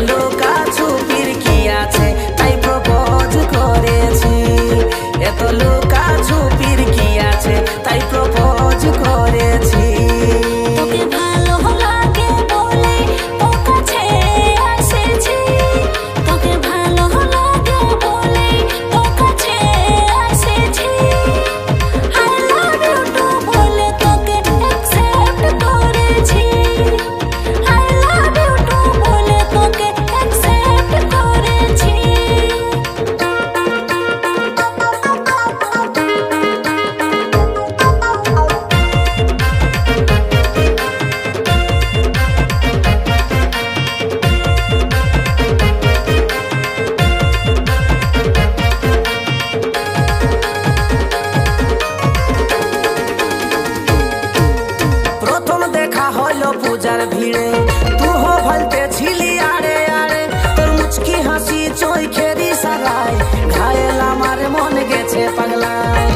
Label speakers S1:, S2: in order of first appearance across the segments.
S1: Luka ছুপির কি আছে তাই প্রপোজ করেছি। এত লুকা ছুপির কি আছে তাই প্রপোজ করেছি।
S2: তোকে ভালো লাগে বলে তোর কাছে এসেছি। তোকে ভালো লাগে বলে তোর কাছে এসেছি। I love you too বলে তোকে accept করেছি। I love you too বলে তোকে accept করেছি।
S1: প্রথম দেখা হলো পূজার ভিড়ে, তুহ ভলতে ছিলি আড়ে আড়ে। তোর মুচকি হাসি চোখের ইশারায় ঘায়েল আমার মন গেছে পাগলায়।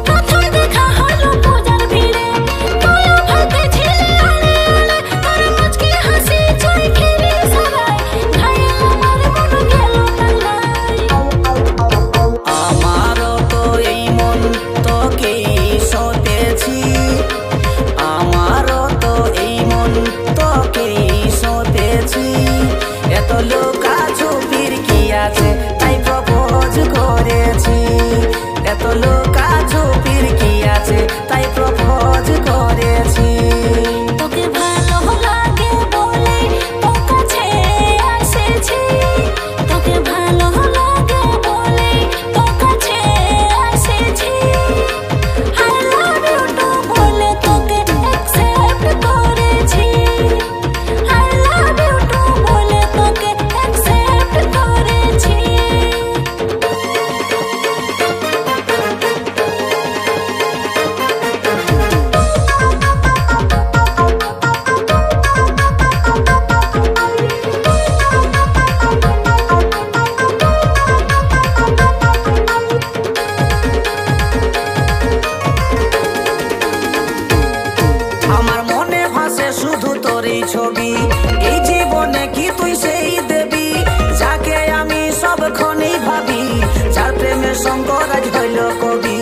S2: প্রথম দেখা হলো পূজার ভিড়ে, তুইও ভালতে ছিলি আড়ে আড়ে। তোর মুচকি হাসি চোখের ইশারায় ঘায়েল আমার মন গেল পাগলায়।
S1: আমারও তো এই মন তোকেই সতেছি। আমারও তো এই মন তোকেই সতেছি। এত লুকা ছুপির কি আছে তাই প্রপোজ করেছি। এত লুকা ছুপির কি আছে তাই প্রপোজ করেছি।
S2: তোকে ভালো লাগে বলে তোর কাছে এসেছি। তোকে ভালো লাগে বলে তোর কাছে এসেছি। I love you too বলে তোকে accept করেছি। I love you too বলে তোকে accept করেছি।
S1: আমার মনে ভাসে শুধু তোরই ছবি। এই জীবনে কি তুই সেই দেবী যাকে আমি সবক্ষণেই ভাবি, যার প্রেমে শঙ্করাজ হইল কবি।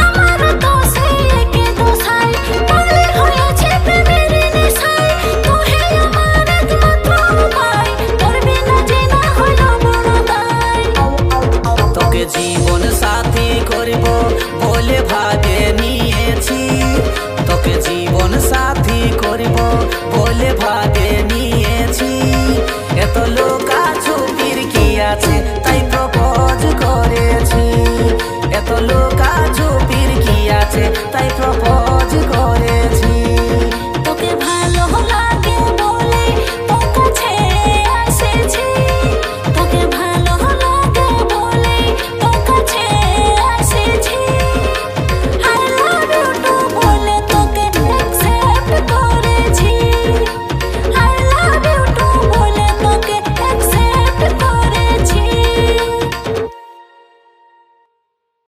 S2: আমার তো সেই একে দোসাই বলে হয়েছে প্রেমের নেশায়। তোহে আমার একমাত্র উপায়, তোর বিনা চেনা হইল বড় দায়।
S1: তোকে জীবন সাথী করব বলে ভাবি